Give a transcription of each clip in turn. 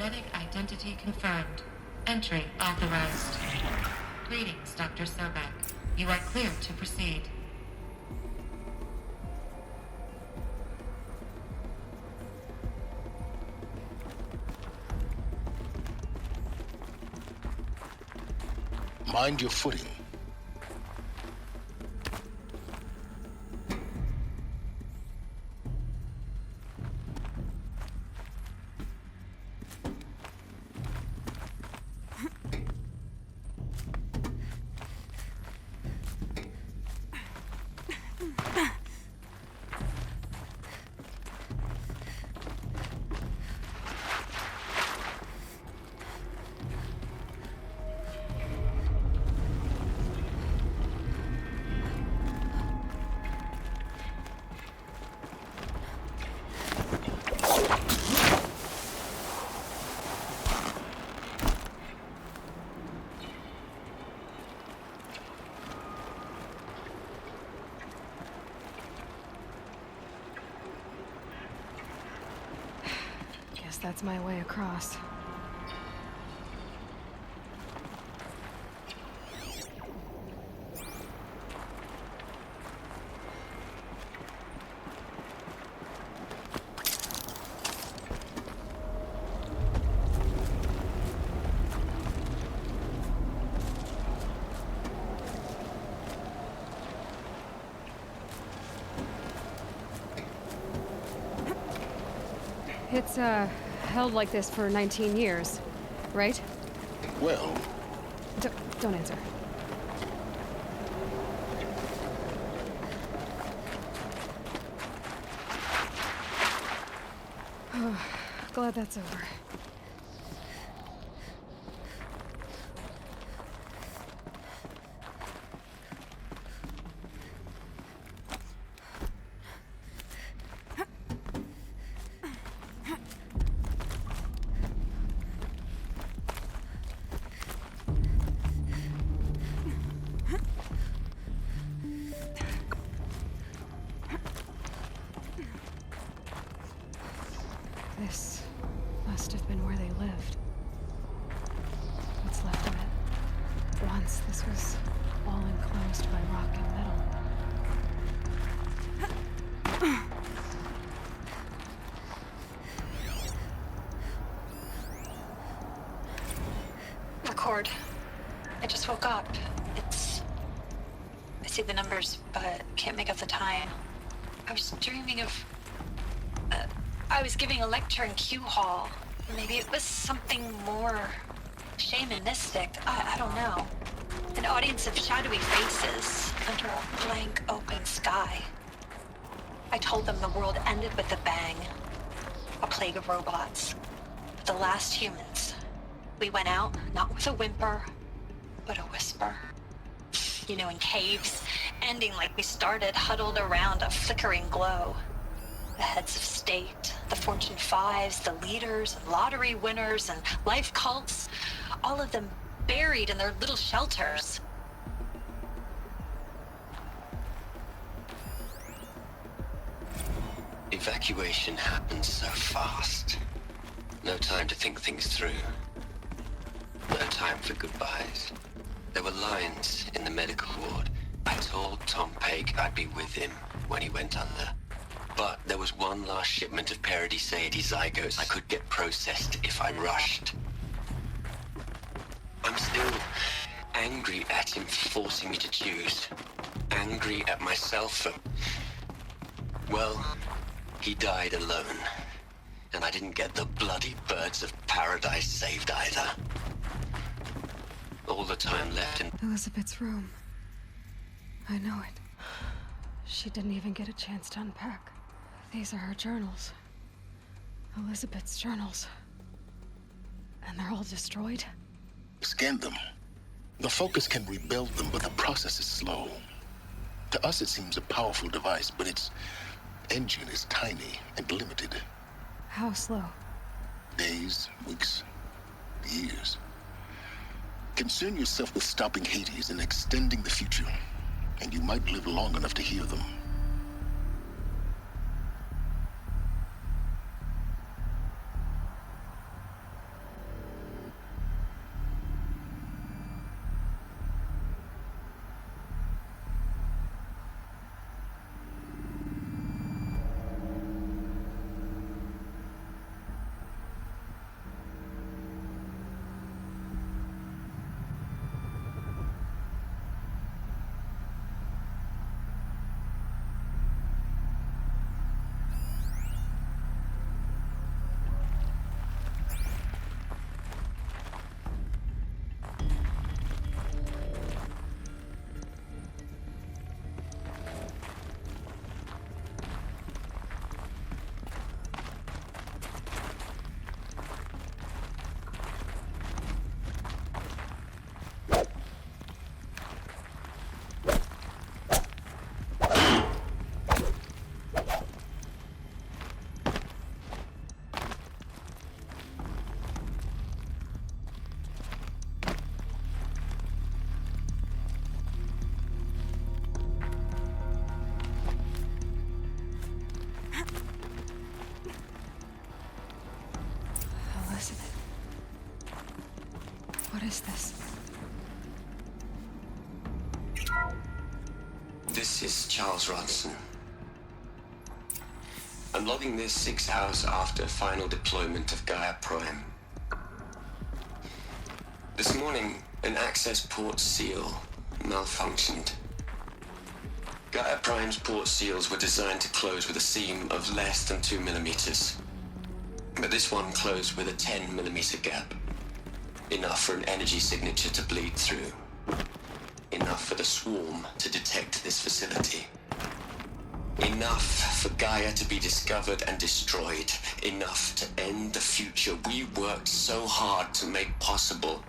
Genetic identity confirmed. Entry authorized. Greetings, Dr. Sobek. You are cleared to proceed. Mind your footing. Guess that's my way across. It's, held like this for 19 years, right? Well, Don't answer. Glad that's over. This must have been where they lived. What's left of it. Once this was all enclosed by rock and metal. Record. I just woke up. I see the numbers, but can't make out the time. I was dreaming of... I was giving a lecture in Q Hall. Maybe it was something more shamanistic. I don't know. An audience of shadowy faces under a blank open sky. I told them the world ended with a bang. A plague of robots. The last humans. We went out, not with a whimper, but a whisper. You know, in caves, ending like we started, huddled around a flickering glow. The heads of state, the Fortune 5s, the leaders, and lottery winners, and life cults, all of them buried in their little shelters. Evacuation happened so fast. No time to think things through. No time for goodbyes. There were lines in the medical ward. I told Tom Pake I'd be with him when he went under. But there was one last shipment of Paradiseidae zygotes I could get processed if I rushed. I'm still angry at him for forcing me to choose. Angry at myself for... Well, he died alone. And I didn't get the bloody birds of paradise saved either. All the time left in... Elizabeth's room. I know it. She didn't even get a chance to unpack. These are her journals. Elizabeth's journals. And they're all destroyed? scan them. The Focus can rebuild them, but the process is slow. To us, it seems a powerful device, but its engine is tiny and limited. How slow? Days, weeks, years. Concern yourself with stopping Hades and extending the future, and you might live long enough to hear them. is this? This is Charles Ronson. I'm logging this 6 hours after final deployment of Gaia Prime. This morning, an access port seal malfunctioned. Gaia Prime's port seals were designed to close with a seam of less than 2 millimeters. But this one closed with a 10 millimeter gap. Enough for an energy signature to bleed through. Enough for the swarm to detect this facility. Enough for Gaia to be discovered and destroyed. Enough to end the future we worked so hard to make possible.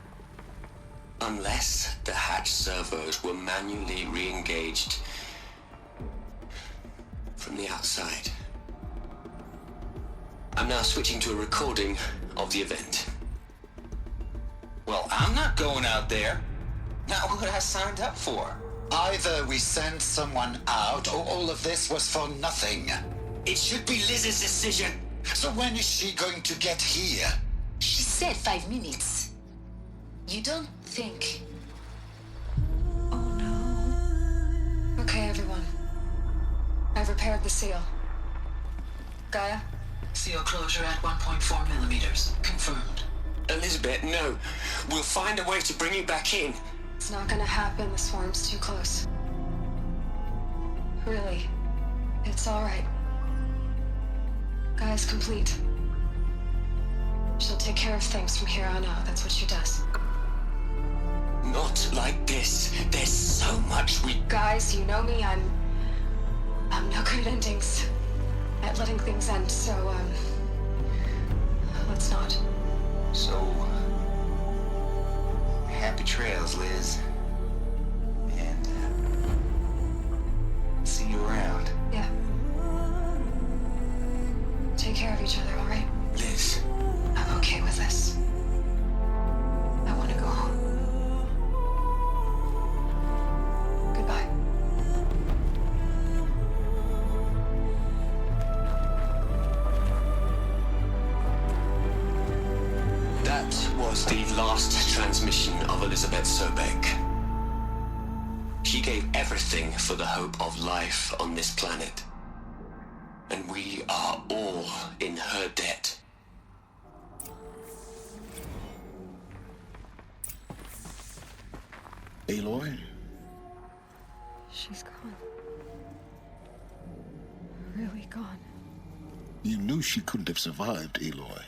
Unless the hatch servos were manually re-engaged from the outside. I'm now switching to a recording of the event. Well, I'm not going out there. Not what I signed up for. Either we send someone out, or all of this was for nothing. It should be Liz's decision. So when is she going to get here? She said 5 minutes. You don't think... Oh no. Okay, everyone. I've repaired the seal. Gaia? Seal closure at 1.4 millimeters. Confirmed. Elizabeth, no. We'll find a way to bring you back in. It's not gonna happen. The swarm's too close. Really. It's alright. Gaia's complete. She'll take care of things from here on out. That's what she does. Not like this. There's so much we... Guys, you know me. I'm no good at endings. At letting things end, so, let's not. So, happy trails, Liz. And, see you around. Yeah. Take care of each other, alright? Liz. I'm okay with this. I want to go home. Goodbye. That was the last transmission of Elizabeth Sobek. She gave everything for the hope of life on this planet. And we are all in her debt. Aloy? She's gone. Really gone. You knew she couldn't have survived, Aloy.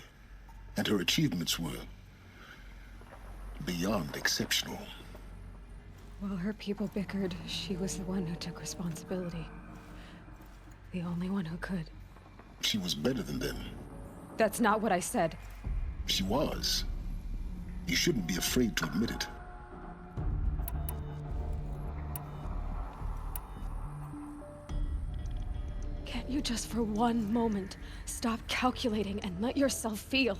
And her achievements were beyond exceptional. While her people bickered, she was the one who took responsibility. The only one who could. She was better than them. That's not what I said. She was. You shouldn't be afraid to admit it. Can't you just for one moment stop calculating and let yourself feel?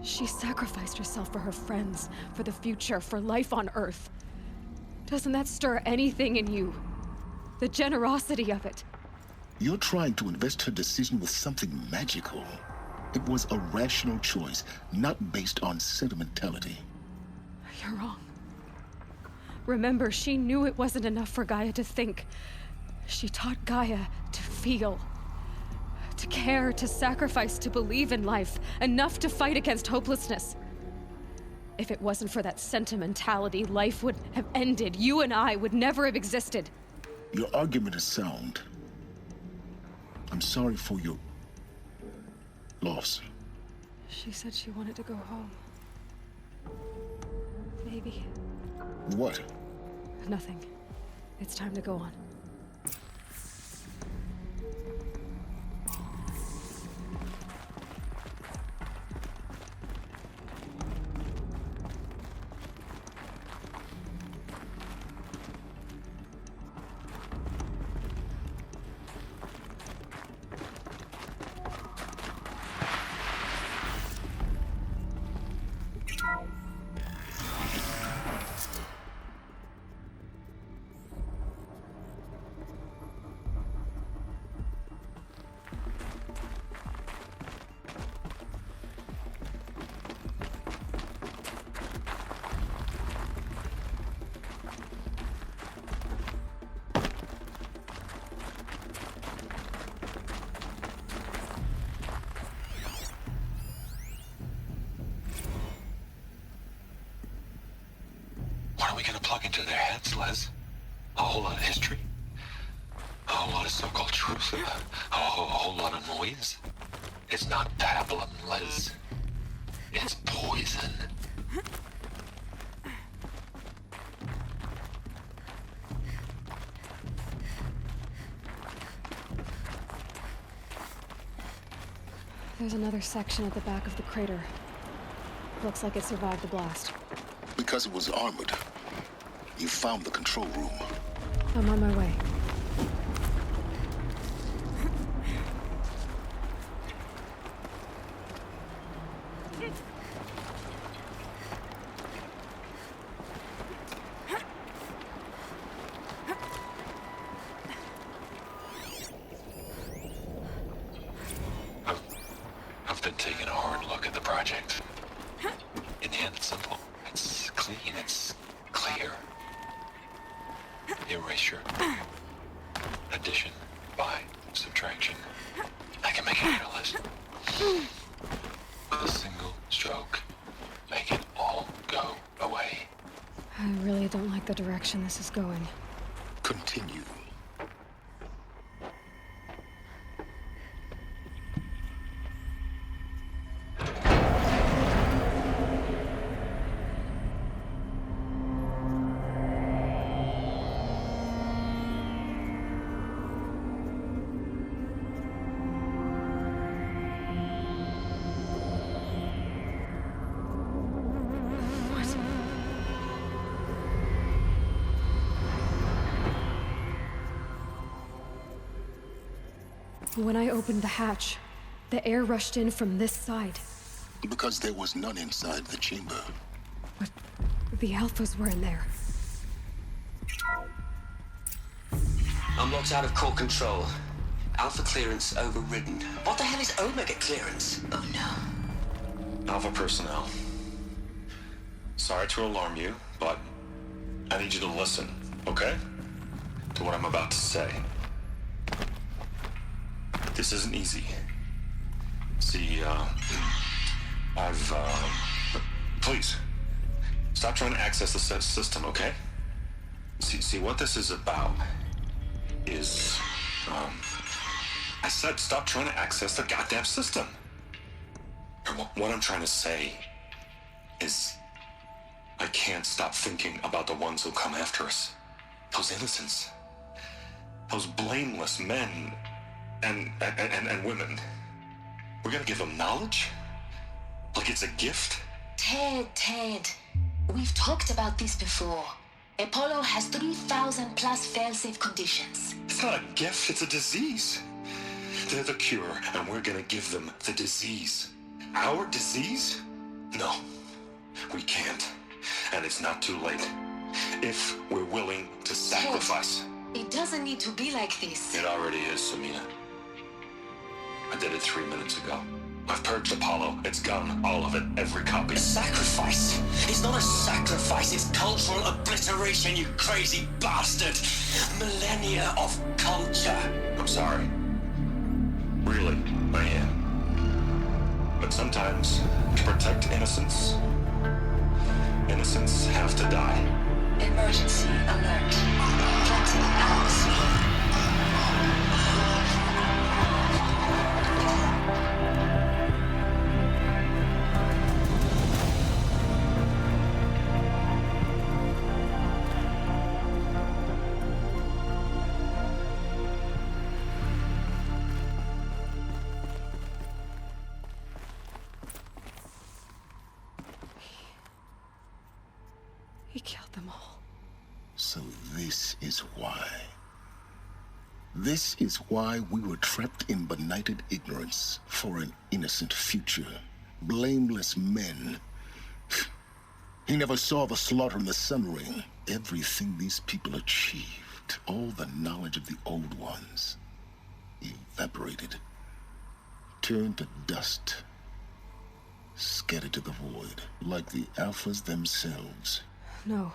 She sacrificed herself for her friends, for the future, for life on Earth. Doesn't that stir anything in you? The generosity of it. You're trying to invest her decision with something magical. It was a rational choice, not based on sentimentality. You're wrong. Remember, she knew it wasn't enough for Gaia to think. She taught Gaia to feel. To care, to sacrifice, to believe in life. Enough to fight against hopelessness. If it wasn't for that sentimentality, life would have ended. You and I would never have existed. Your argument is sound. I'm sorry for your loss. She said she wanted to go home. Maybe. What? Nothing. It's time to go on. gonna plug into their heads, Les? A whole lot of history? A whole lot of so-called truth? A whole lot of noise? It's not pablum, Les. It's poison. There's another section at the back of the crater. Looks like it survived the blast. Because it was armored. You found the control room. I'm on my way. I've been taking a hard look at the project. In the end, it's simple. It's clean. It's clear. Erasure. Addition. By. Subtraction. I can make it endless. With a single stroke. Make it all go away. I really don't like the direction this is going. Continue. When I opened the hatch, the air rushed in from this side. Because there was none inside the chamber. But the Alphas were in there. I'm locked out of core control. Alpha clearance overridden. What the hell is Omega clearance? Oh no. Alpha personnel. Sorry to alarm you, but I need you to listen, okay? To what I'm about to say. This isn't easy. See, please, stop trying to access the system, okay? See, what this is about is, I said stop trying to access the goddamn system. And what I'm trying to say is, I can't stop thinking about the ones who'll come after us. Those innocents. Those blameless men and women. We're gonna give them knowledge? Like it's a gift? Ted. We've talked about this before. Apollo has 3,000 plus fail-safe conditions. It's not a gift, it's a disease. They're the cure, and we're gonna give them the disease. Our disease? No, we can't. And it's not too late. If we're willing to sacrifice. It doesn't need to be like this. It already is, Samina. I did it 3 minutes ago. I've purged Apollo. It's gone. All of it. Every copy. A sacrifice? It's not a sacrifice. It's cultural obliteration, you crazy bastard. Millennia of culture. I'm sorry. Really, I am. But sometimes, to protect innocence, innocents have to die. Emergency alert. Planting atmosphere. He killed them all. So this is why. This is why we were trapped in benighted ignorance for an innocent future. Blameless men. He never saw the slaughter in the Sun Ring. Everything these people achieved, all the knowledge of the old ones, evaporated, turned to dust, scattered to the void, like the Alphas themselves. No.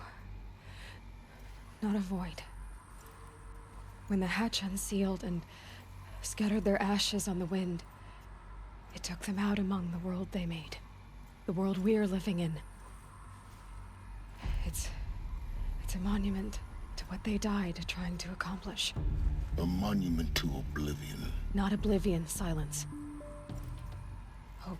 Not a void. When the hatch unsealed and scattered their ashes on the wind, it took them out among the world they made. The world we're living in. It's It's a monument to what they died trying to accomplish. A monument to oblivion. Not oblivion, silence. Hope.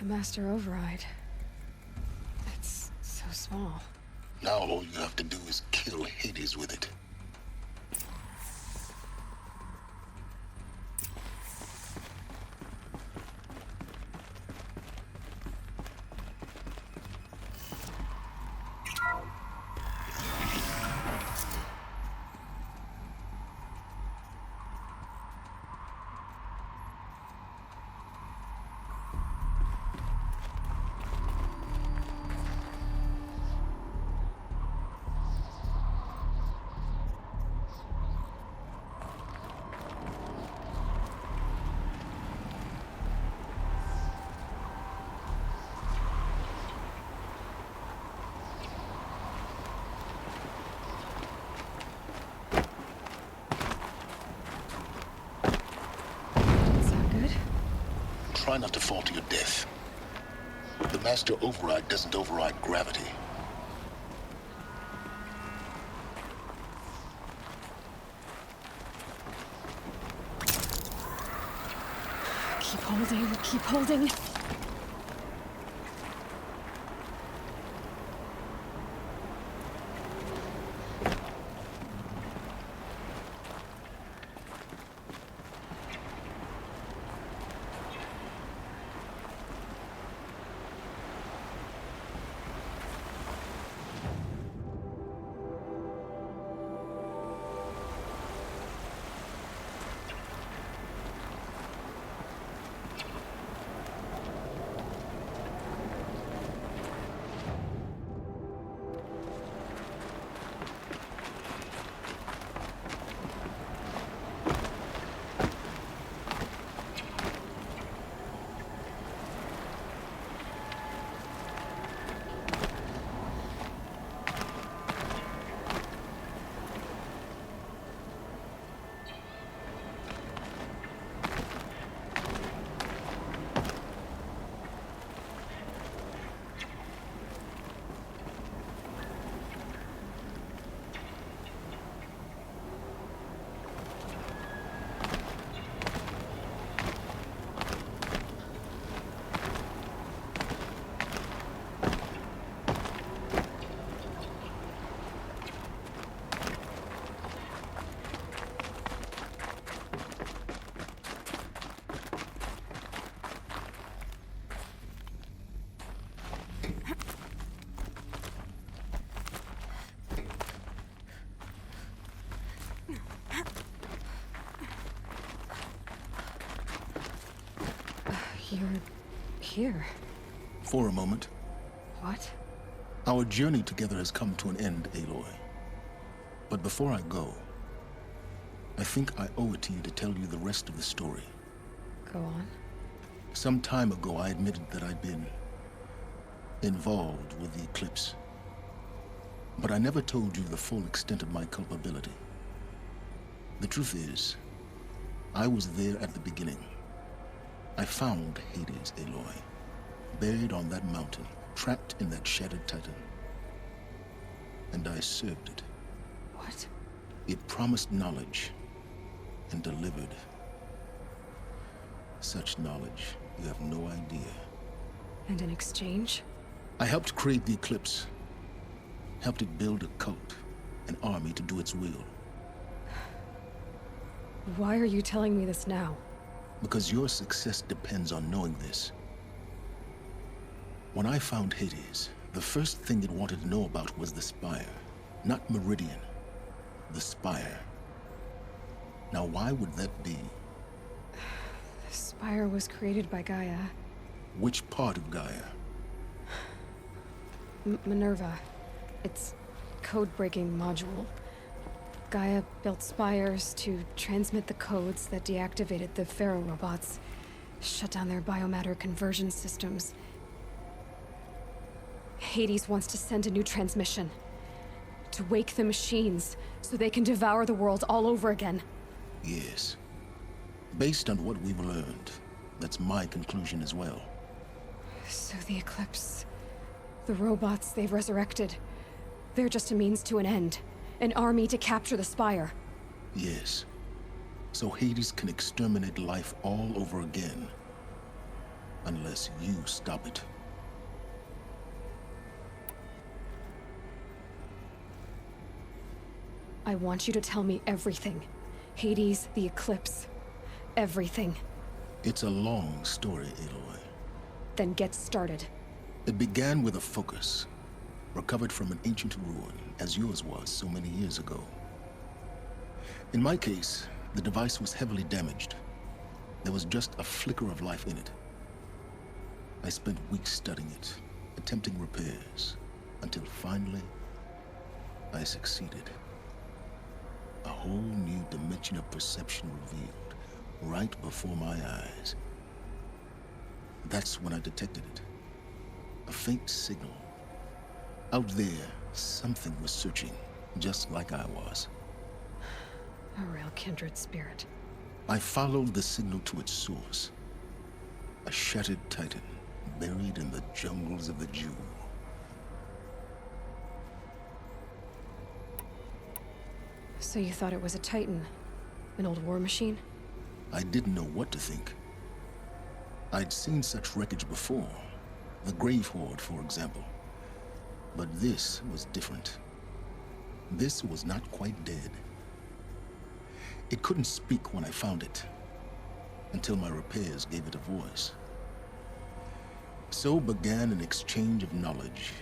The Master Override. It's so small. Now all you have to do is kill Hades with it. Try not to fall to your death. The Master Override doesn't override gravity. Keep holding, keep holding. You're here. For a moment. What? Our journey together has come to an end, Aloy. But before I go, I think I owe it to you to tell you the rest of the story. Go on. Some time ago, I admitted that I'd been involved with the eclipse. But I never told you the full extent of my culpability. The truth is, I was there at the beginning. I found Hades, Aloy, buried on that mountain, trapped in that shattered titan. And I served it. What? It promised knowledge and delivered such knowledge you have no idea. And in exchange? I helped create the eclipse, helped it build a cult, an army to do its will. Why are you telling me this now? Because your success depends on knowing this. When I found Hades, the first thing it wanted to know about was the Spire. Not Meridian. The Spire. Now why would that be? The Spire was created by Gaia. Which part of Gaia? Minerva. It's code-breaking module. Gaia built spires to transmit the codes that deactivated the Pharaoh robots, shut down their biomatter conversion systems. Hades wants to send a new transmission To wake the machines, so they can devour the world all over again. Yes. Based on what we've learned, that's my conclusion as well. So the Eclipse... the robots they've resurrected... they're just a means to an end. An army to capture the Spire. Yes. So Hades can exterminate life all over again. Unless you stop it. I want you to tell me everything. Hades, the Eclipse. Everything. It's a long story, Aloy. Then get started. It began with a focus. Recovered from an ancient ruin, as yours was so many years ago. In my case, the device was heavily damaged. There was just a flicker of life in it. I spent weeks studying it, attempting repairs, until finally, I succeeded. A whole new dimension of perception revealed, right before my eyes. That's when I detected it. A faint signal. Out there, something was searching, just like I was. A real kindred spirit. I followed the signal to its source. A shattered titan, buried in the jungles of the Jewel. So you thought it was a Titan? An old war machine? I didn't know what to think. I'd seen such wreckage before. The Grave Horde, for example. But this was different. This was not quite dead. It couldn't speak when I found it, until my repairs gave it a voice. So began an exchange of knowledge.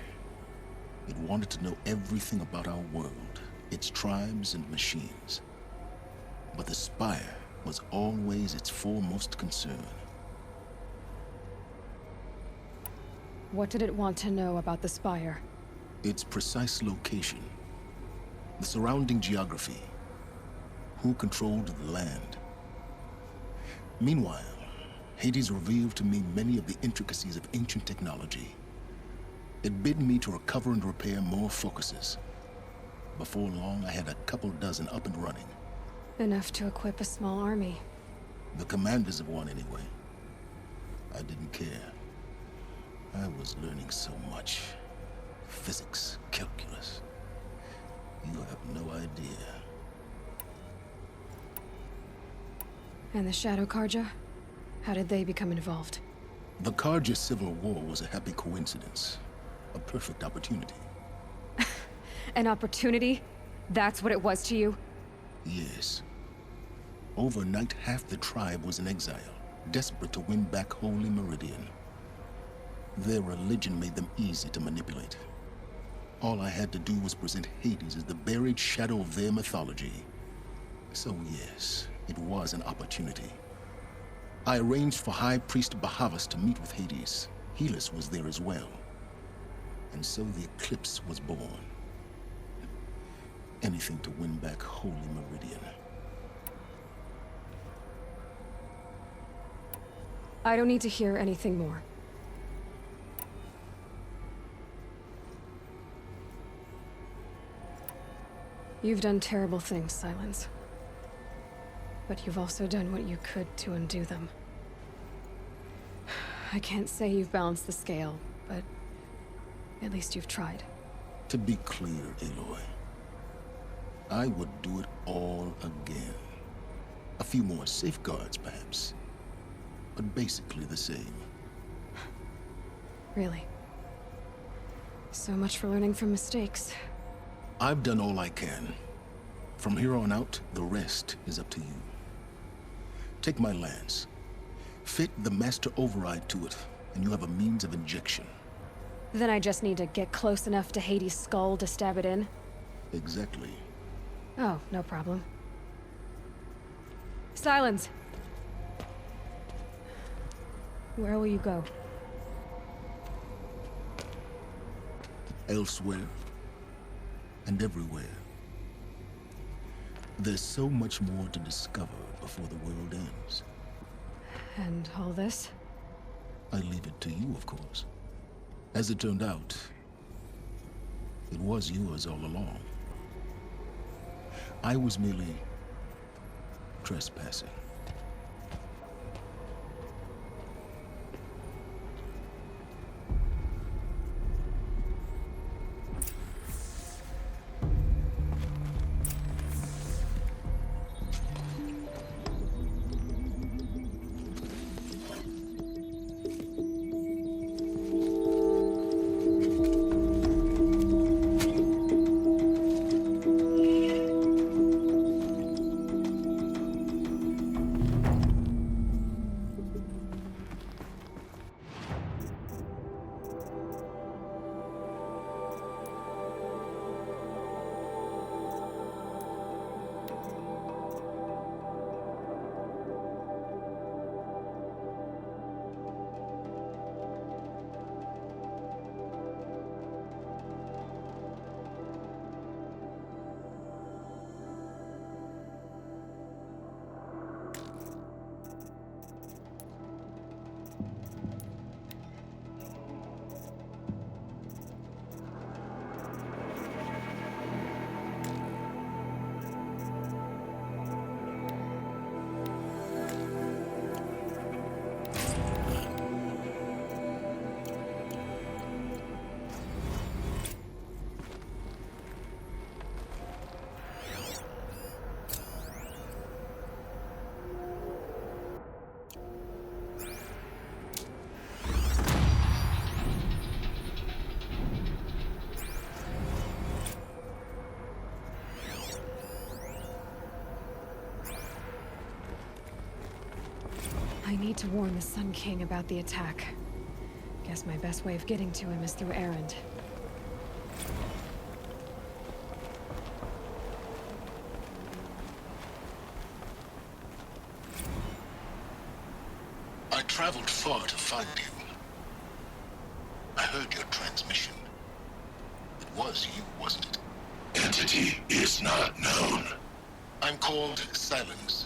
It wanted to know everything about our world, its tribes and machines. But the Spire was always its foremost concern. What did it want to know about the Spire? Its precise location, the surrounding geography, who controlled the land. Meanwhile, Hades revealed to me many of the intricacies of ancient technology. It bid me to recover and repair more focuses. Before long, I had a couple dozen up and running. Enough to equip a small army. The commanders of one, anyway. I didn't care. I was learning so much. Physics, calculus. You have no idea. And the Shadow Karja? How did they become involved? The Karja Civil War was a happy coincidence. A perfect opportunity. An opportunity? That's what it was to you? Yes. Overnight, half the tribe was in exile, desperate to win back Holy Meridian. Their religion made them easy to manipulate. All I had to do was present Hades as the buried shadow of their mythology. So yes, it was an opportunity. I arranged for High Priest Bahavas to meet with Hades. Helis was there as well. And so the Eclipse was born. Anything to win back Holy Meridian. I don't need to hear anything more. You've done terrible things, Silence. But you've also done what you could to undo them. I can't say you've balanced the scale, but at least you've tried. To be clear, Aloy, I would do it all again. A few more safeguards, perhaps. But basically the same. Really? So much for learning from mistakes. I've done all I can. From here on out, the rest is up to you. Take my lance. Fit the Master Override to it, and you have a means of injection. Then I just need to get close enough to Hades' skull to stab it in? Exactly. Oh, no problem. Silence! Where will you go? Elsewhere. And everywhere. There's so much more to discover before the world ends. And all this? I leave it to you, of course. As it turned out, it was yours all along. I was merely trespassing. I need to warn the Sun King about the attack. Guess my best way of getting to him is through Erend. I traveled far to find you. I heard your transmission. It was you, wasn't it? Entity is not known. I'm called Silence,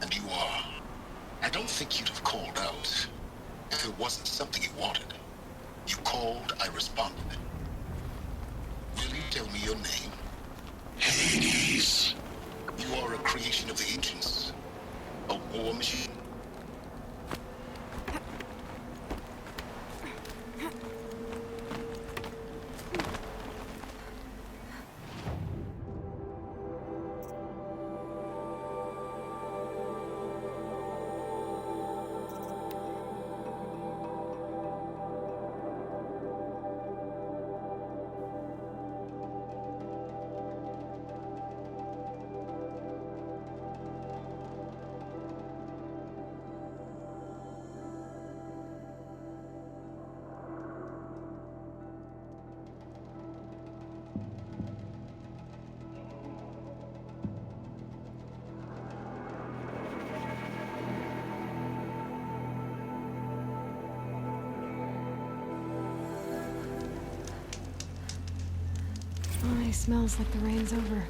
and you are. I don't think you'd have called out if it wasn't something you wanted. You called, I responded. Will you tell me your name? Hades. You are a creation of the ancients. A war machine. Already smells like the rain's over.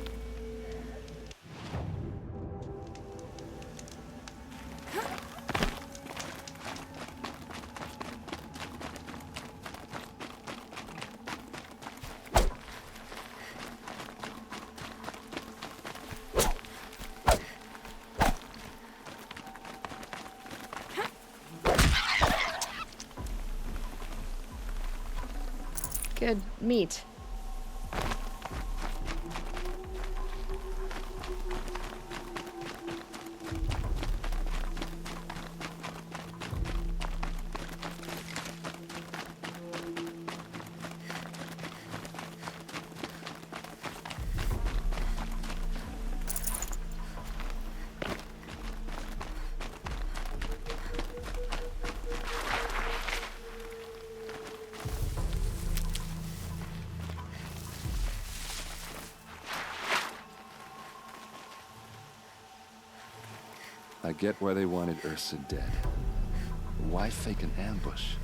Good meat. I get why they wanted Ursa dead. Why fake an ambush?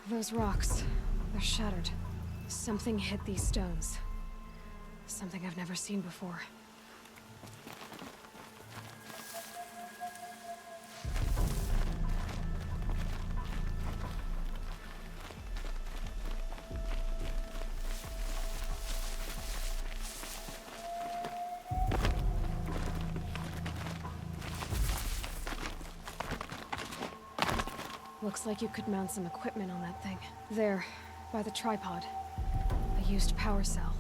Those rocks, they're shattered. Something hit these stones. Something I've never seen before. Looks like you could mount some equipment on that thing. There, by the tripod. A used power cell.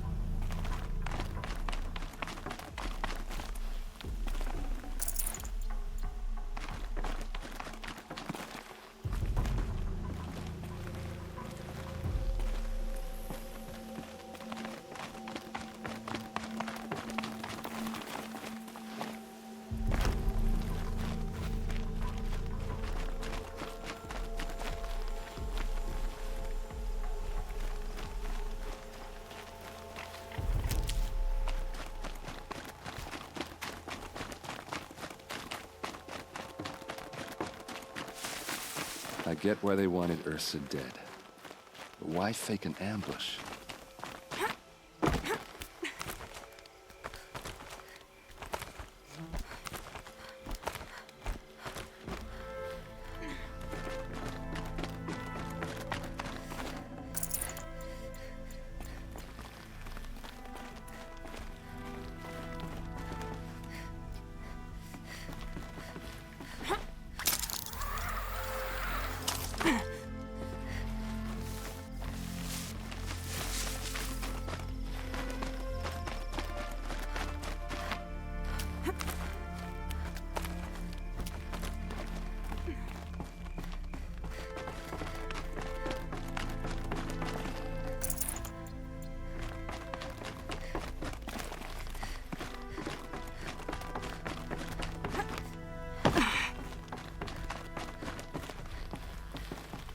I get why they wanted Ursa dead. But why fake an ambush?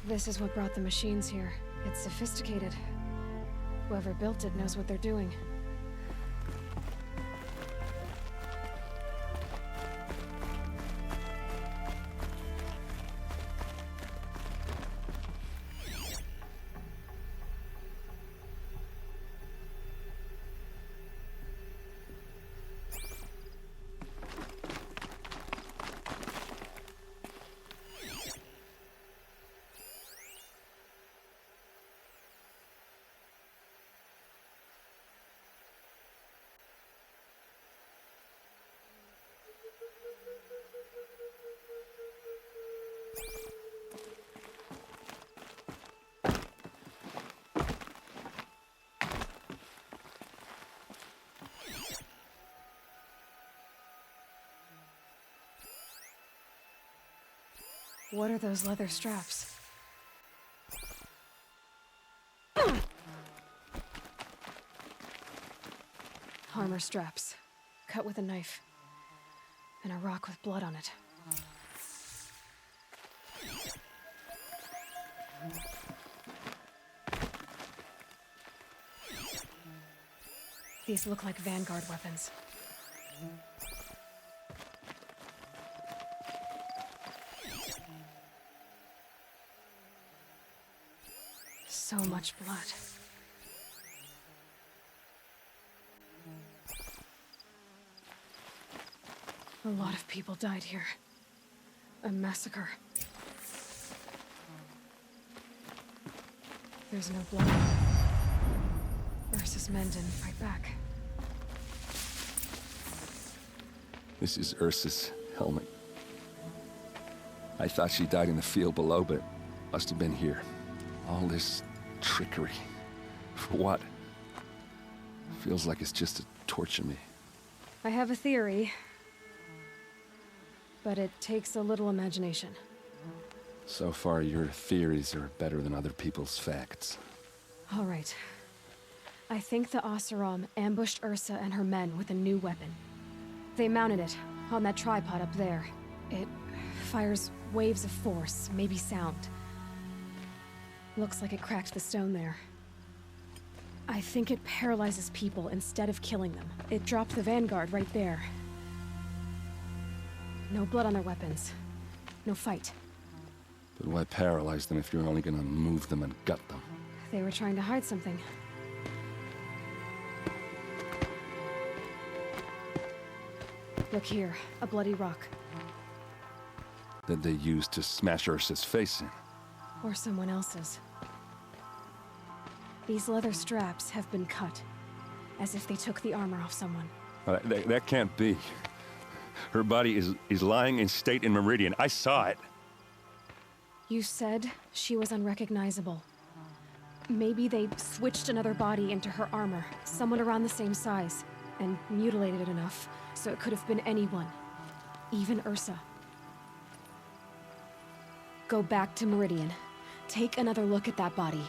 This is what brought the machines here. It's sophisticated. Whoever built it knows what they're doing. What are those leather straps? Armor straps, cut with a knife, and a rock with blood on it. These look like Vanguard weapons. So much blood. A lot of people died here. A massacre. There's no blood. Ursa's men didn't fight back. This is Ursa's helmet. I thought she died in the field below, but must have been here. All this trickery. For what? Feels like it's just to torture me. I have a theory, but it takes a little imagination. So far, your theories are better than other people's facts. All right. I think the Oseram ambushed Ursa and her men with a new weapon. They mounted it on that tripod up there. It fires waves of force, maybe sound. Looks like it cracked the stone there. I think it paralyzes people instead of killing them. It dropped the Vanguard right there. No blood on their weapons. No fight. But why paralyze them if you're only gonna move them and gut them? They were trying to hide something. Look here, a bloody rock. That they used to smash Ursa's face in. Or someone else's. These leather straps have been cut, as if they took the armor off someone. That can't be. Her body is lying in state in Meridian. I saw it. You said she was unrecognizable. Maybe they switched another body into her armor, someone around the same size, and mutilated it enough, so it could have been anyone. Even Ursa. Go back to Meridian. Take another look at that body.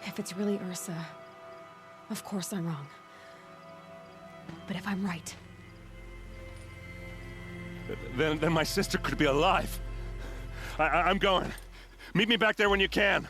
If it's really Ursa, of course I'm wrong. But if I'm right... Then my sister could be alive. I'm going. Meet me back there when you can.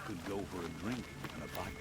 Could go for a drink and a bite.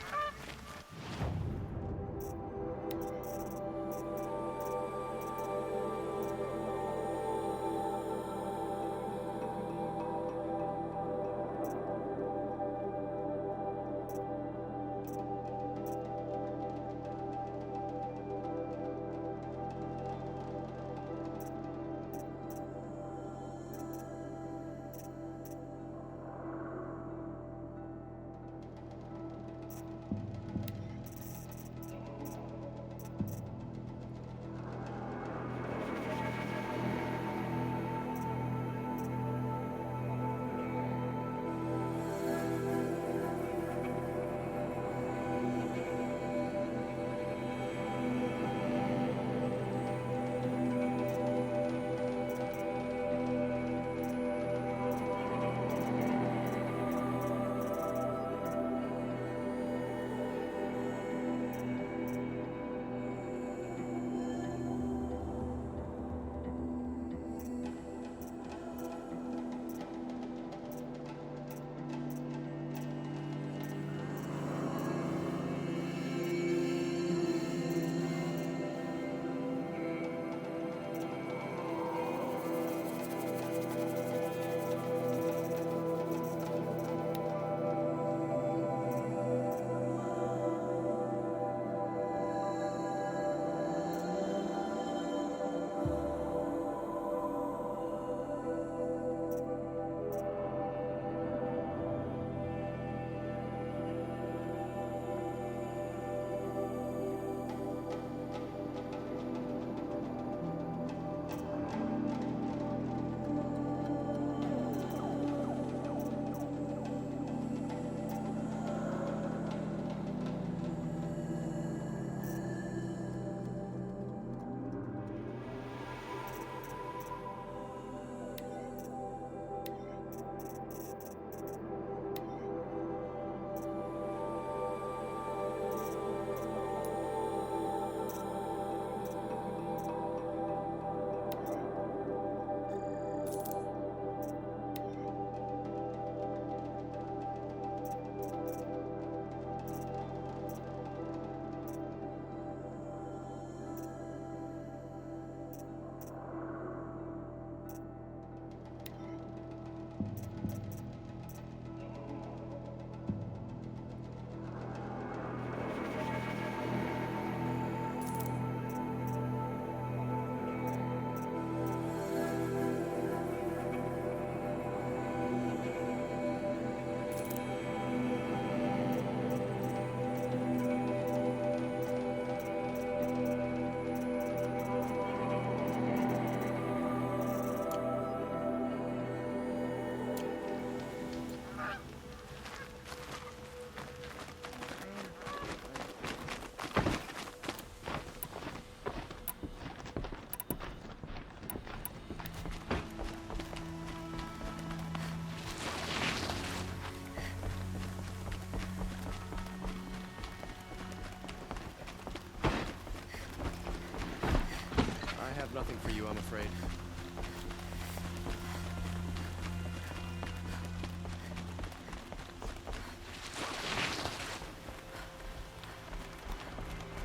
afraid.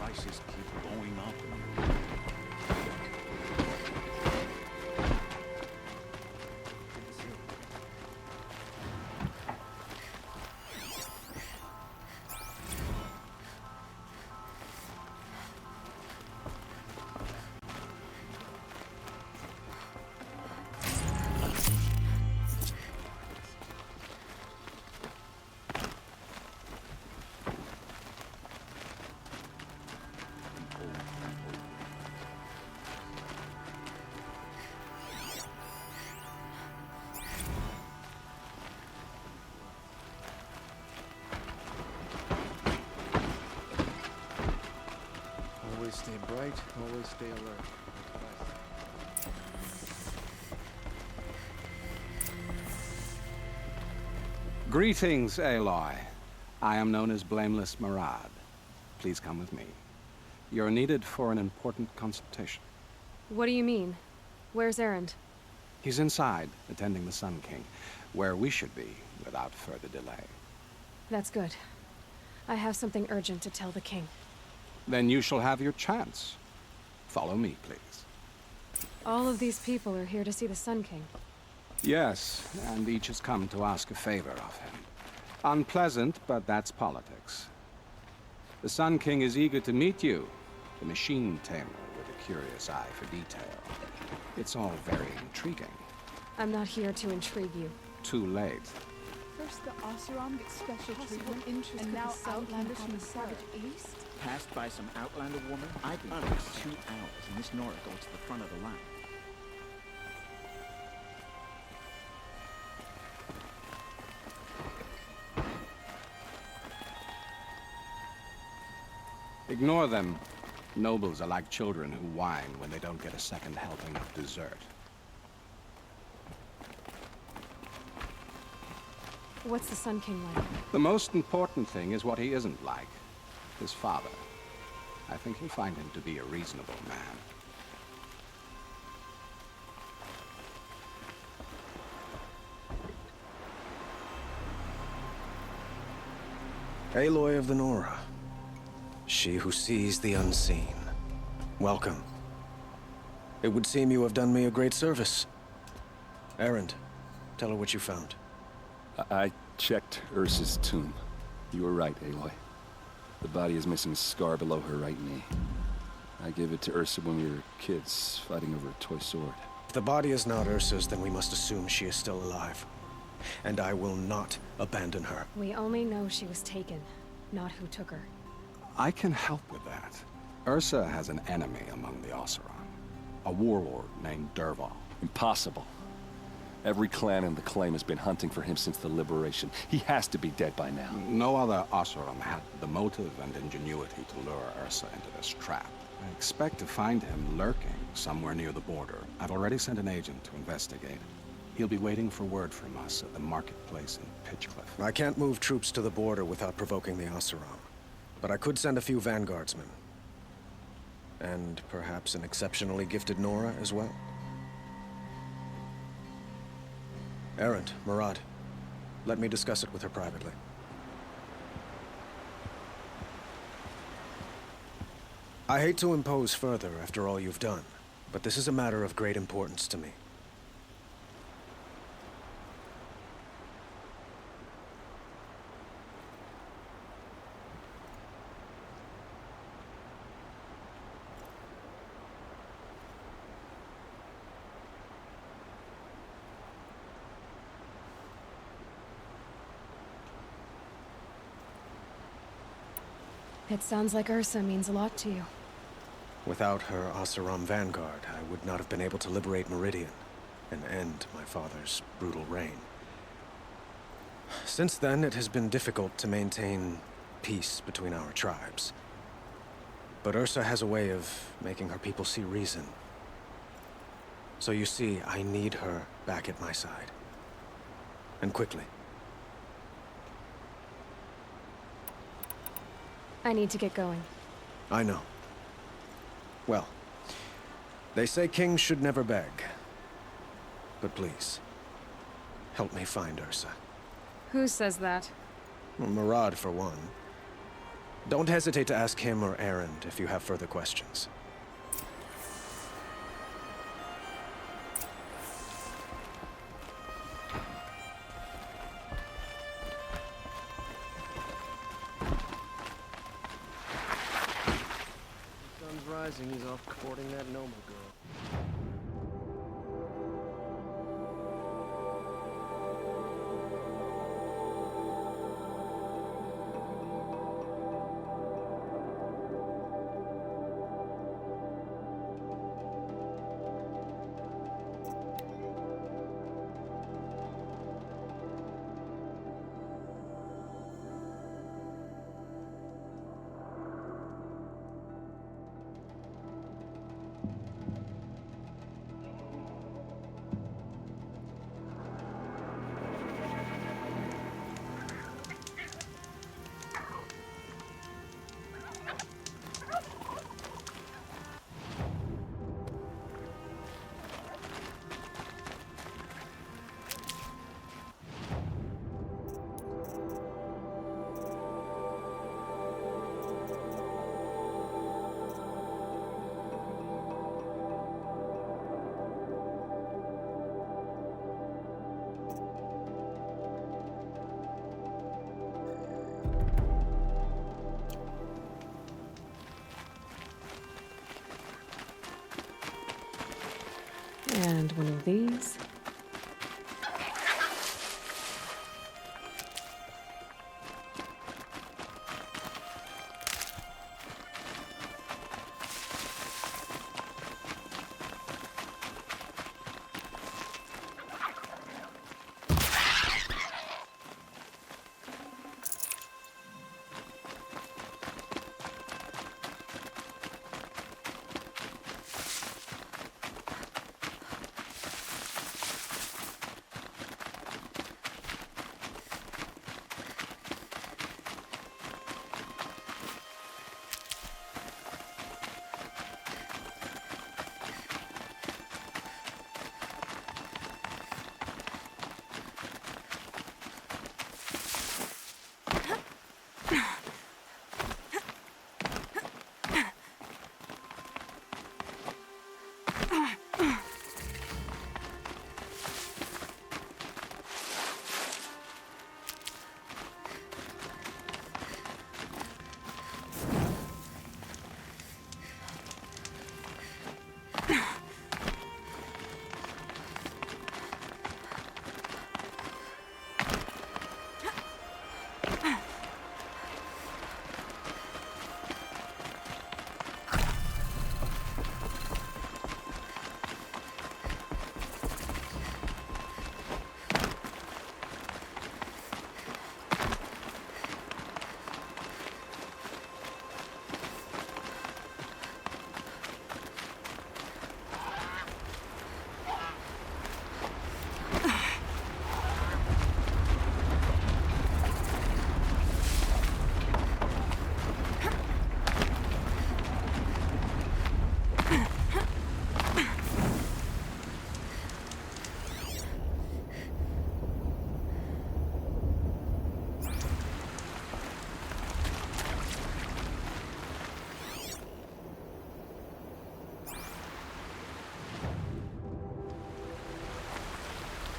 Prices keep going up. Always stay bright, always stay alert. Greetings, Aloy. I am known as Blameless Murad. Please come with me. You're needed for an important consultation. What do you mean? Where's Erend? He's inside, attending the Sun King, where we should be without further delay. That's good. I have something urgent to tell the king. Then you shall have your chance. Follow me, please. All of these people are here to see the Sun King. Yes, and each has come to ask a favor of him. Unpleasant, but that's politics. The Sun King is eager to meet you, the machine tamer with a curious eye for detail. It's all very intriguing. I'm not here to intrigue you. Too late. First the Oseram gets special treatment, and now Outlanders from the Savage East? Passed by some Outlander woman? I've been here 2 hours, and this Nora goes to the front of the line. Ignore them. Nobles are like children who whine when they don't get a second helping of dessert. What's the Sun King like? The most important thing is what he isn't like. His father. I think you'll find him to be a reasonable man. Aloy of the Nora. She who sees the unseen. Welcome. It would seem you have done me a great service. Erend, tell her what you found. I checked Ursa's tomb. You were right, Aloy. The body is missing a scar below her right knee. I gave it to Ursa when we were kids, fighting over a toy sword. If the body is not Ursa's, then we must assume she is still alive. And I will not abandon her. We only know she was taken, not who took her. I can help with that. Ursa has an enemy among the Oseram. A warlord named Dervahl. Impossible. Every clan in the claim has been hunting for him since the liberation. He has to be dead by now. No other Oseram had the motive and ingenuity to lure Ursa into this trap. I expect to find him lurking somewhere near the border. I've already sent an agent to investigate. He'll be waiting for word from us at the marketplace in Pitchcliff. I can't move troops to the border without provoking the Oseram. But I could send a few vanguardsmen. And perhaps an exceptionally gifted Nora as well. Erend, Murad, let me discuss it with her privately. I hate to impose further after all you've done, but this is a matter of great importance to me. It sounds like Ursa means a lot to you. Without her Oseram vanguard, I would not have been able to liberate Meridian and end my father's brutal reign. Since then, it has been difficult to maintain peace between our tribes. But Ursa has a way of making her people see reason. So you see, I need her back at my side. And quickly. I need to get going. I know. Well, They say kings should never beg. But please, help me find Ursa. Who says that? Well, Murad, for one. Don't hesitate to ask him or Erend if you have further questions. The sun's rising, he's off courting that noble girl. And one of these.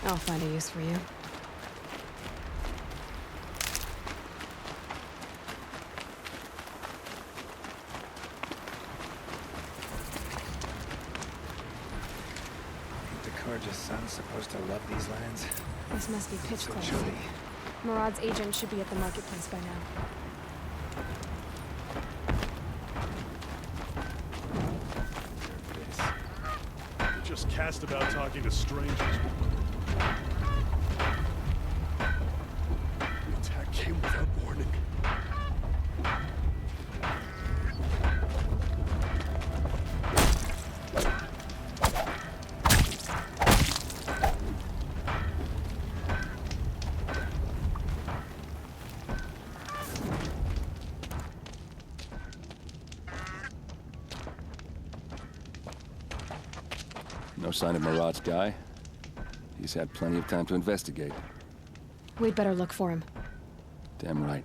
I'll find a use for you. The Karja son's supposed to love these lands. This must be pitch So close. chilly. Murad's agent should be at the marketplace by now. You're just cast about talking to strangers. The attack came without warning. No sign of Murad's guy? He's had plenty of time to investigate. We'd better look for him. Damn right.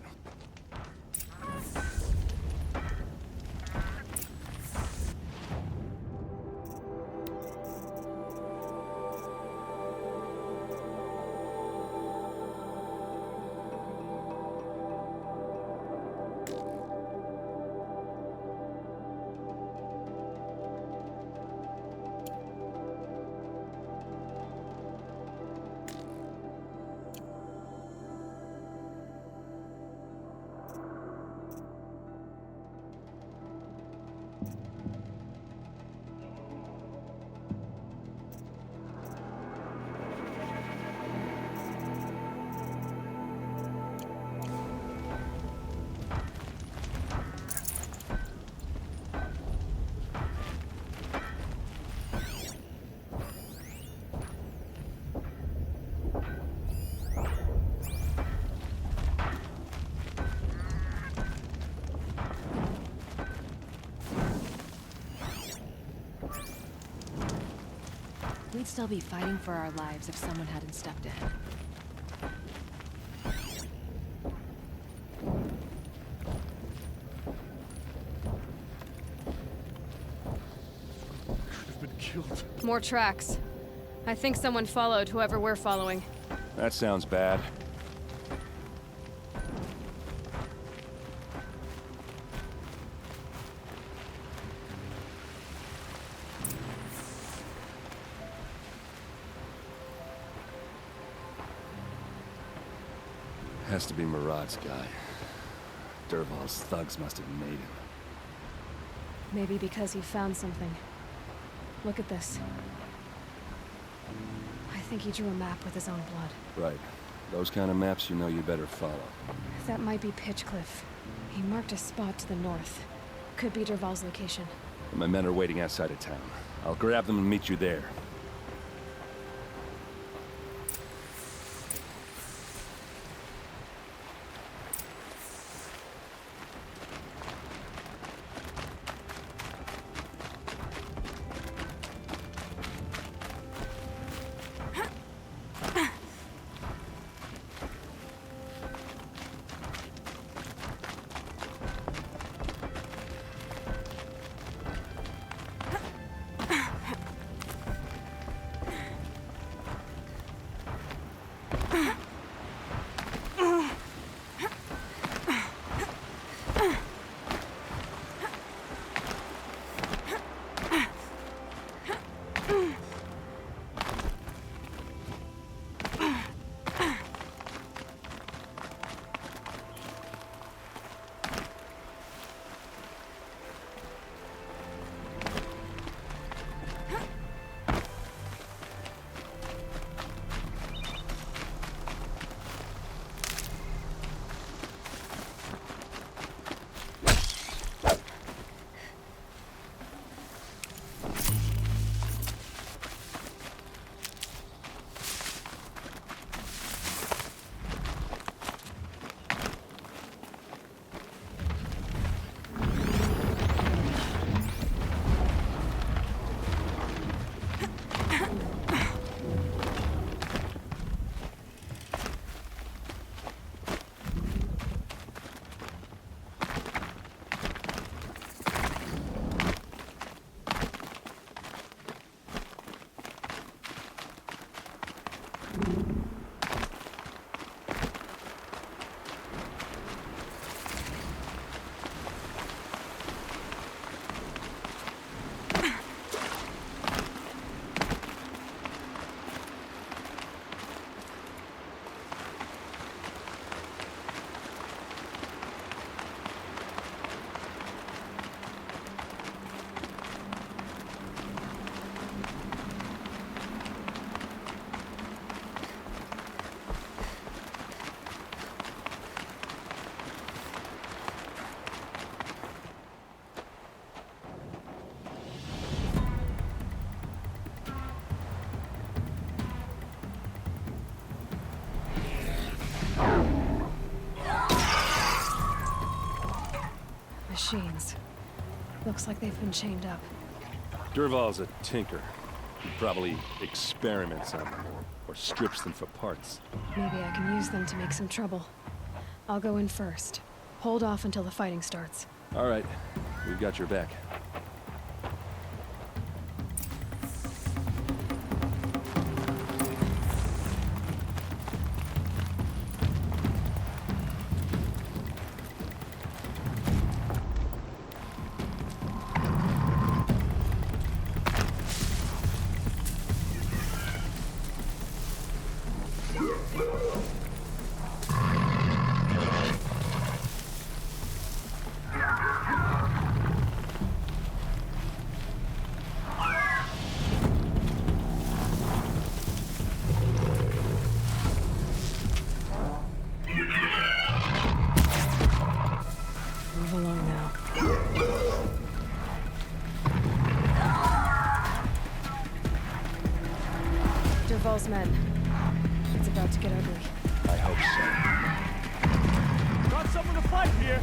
We'd still be fighting for our lives if someone hadn't stepped in. Could have been killed. More tracks. I think someone followed whoever we're following. That sounds bad. Has to be Murad's guy. Dervahl's thugs must have made him. Maybe because he found something. Look at this. I think he drew a map with his own blood. Right. Those kind of maps you know you better follow. That might be Pitchcliff. He marked a spot to the north. Could be Dervahl's location. My men are waiting outside of town. I'll grab them and meet you there. Machines. Looks like they've been chained up. Dervahl's a tinker. He probably experiments on them or strips them for parts. Maybe I can use them to make some trouble. I'll go in first. Hold off until the fighting starts. All right, we've got your back. Move along now. Derval's men. It's about to get ugly. I hope so. Got someone to fight here!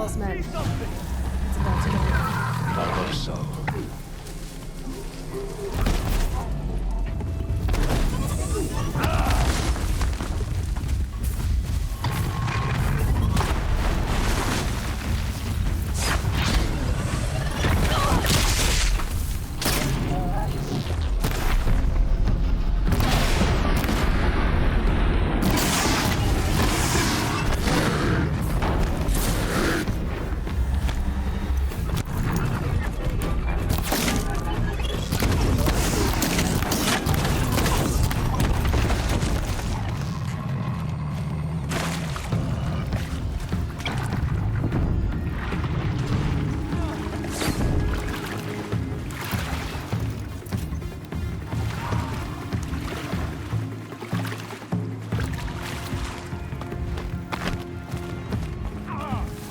Hall's men. It's about to go. Not more so.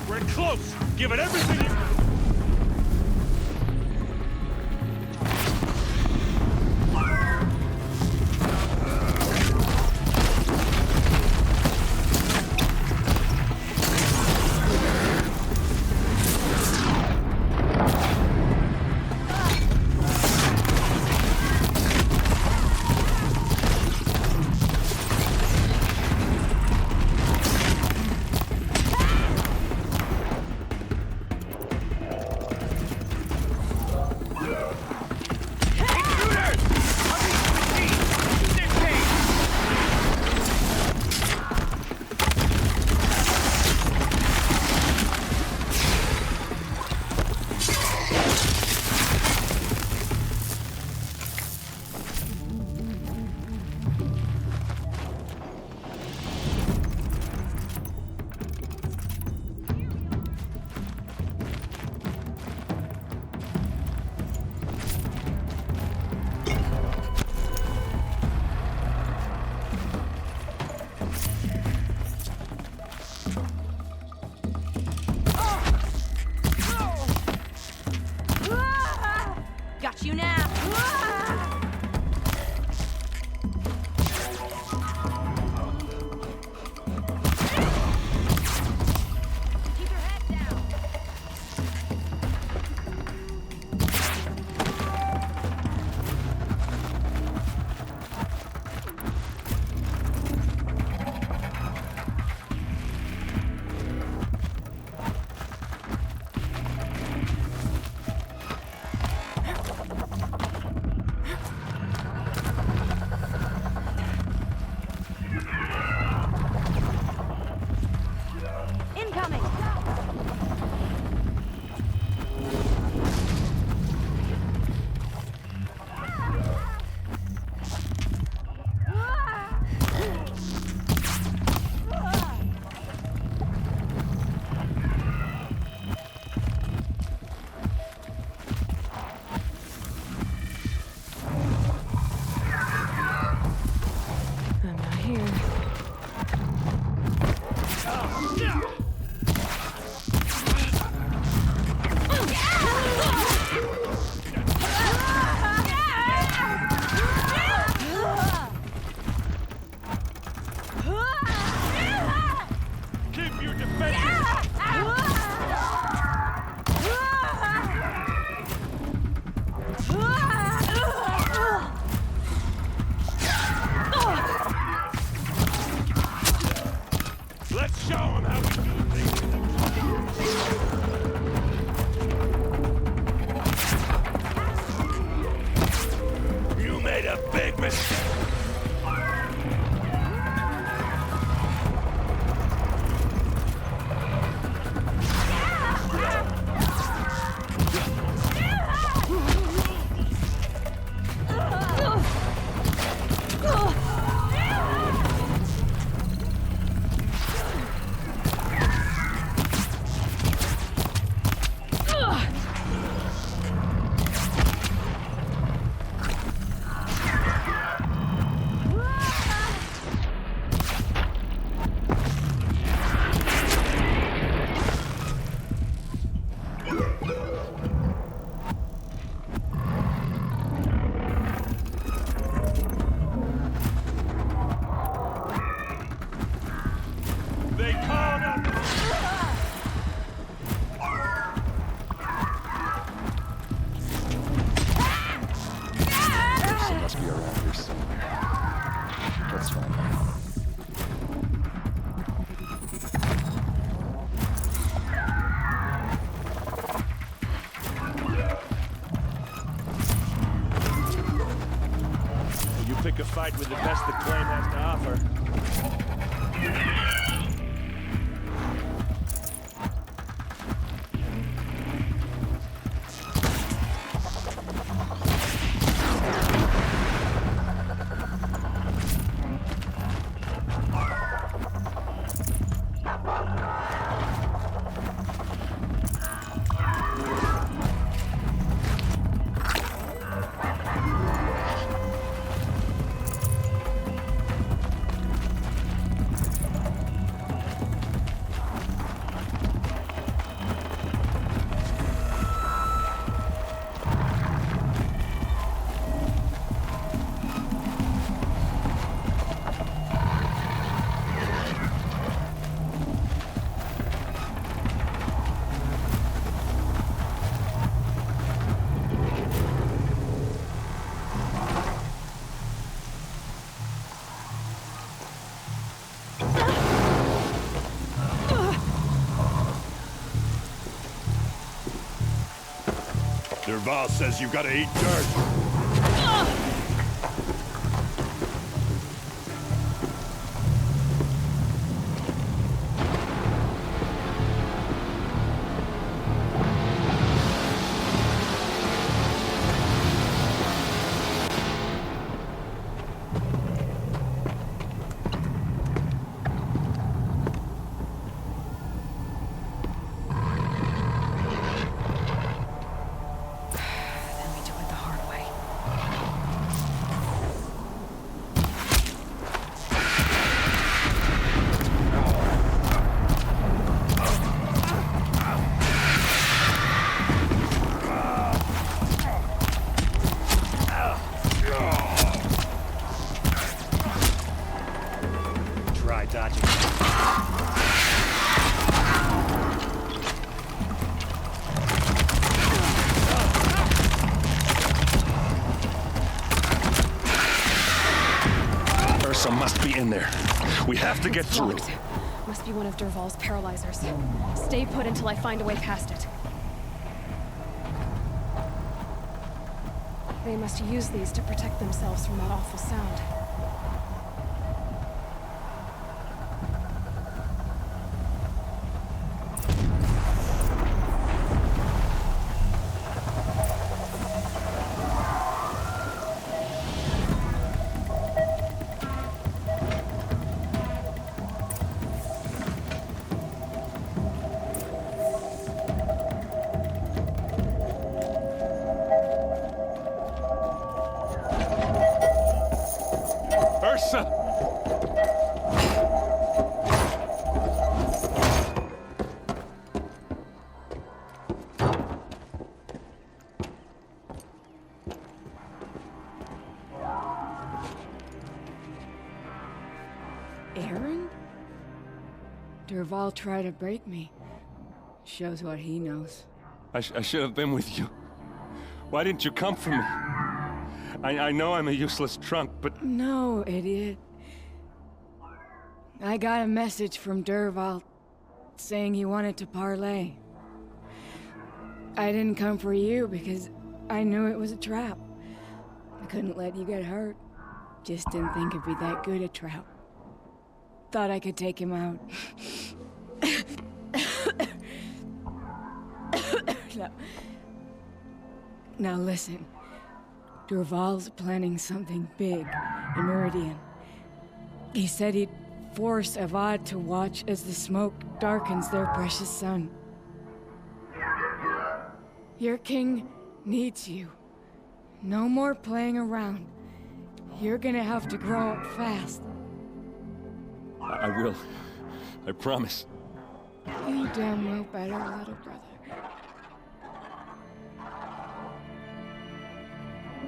We're close! Give it everything you... That's fine. You pick a fight with the best the claim has to offer. Derval says you've got to eat dirt. Try dodging. Ursa must be in there. We have to get through. Locked. Must be one of Derval's paralyzers. Stay put until I find a way past it. They must use these to protect themselves from that awful sound. Ursa! Aaron? Derval tried to break me. Shows what he knows. I should have been with you. Why didn't you come for me? I know I'm a useless trunk, but... No, idiot. I got a message from Derval saying he wanted to parlay. I didn't come for you because I knew it was a trap. I couldn't let you get hurt. Just didn't think it'd be that good a trap. Thought I could take him out. Now listen. Derval's planning something big in Meridian. He said he'd force Avad to watch as the smoke darkens their precious sun. Your king needs you. No more playing around. You're gonna have to grow up fast. I will. I promise. You damn well better, little brother.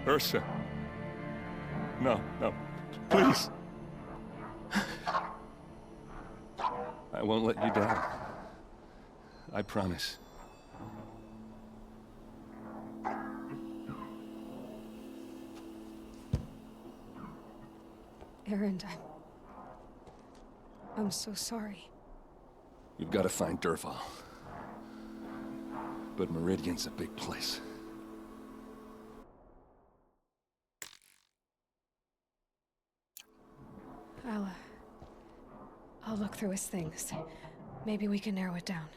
Ursa. No, no. Please. I won't let you down. I promise. Aaron, I'm I'm so sorry. You've got to find Derval. But Meridian's a big place. I'll look through his things. Maybe we can narrow it down.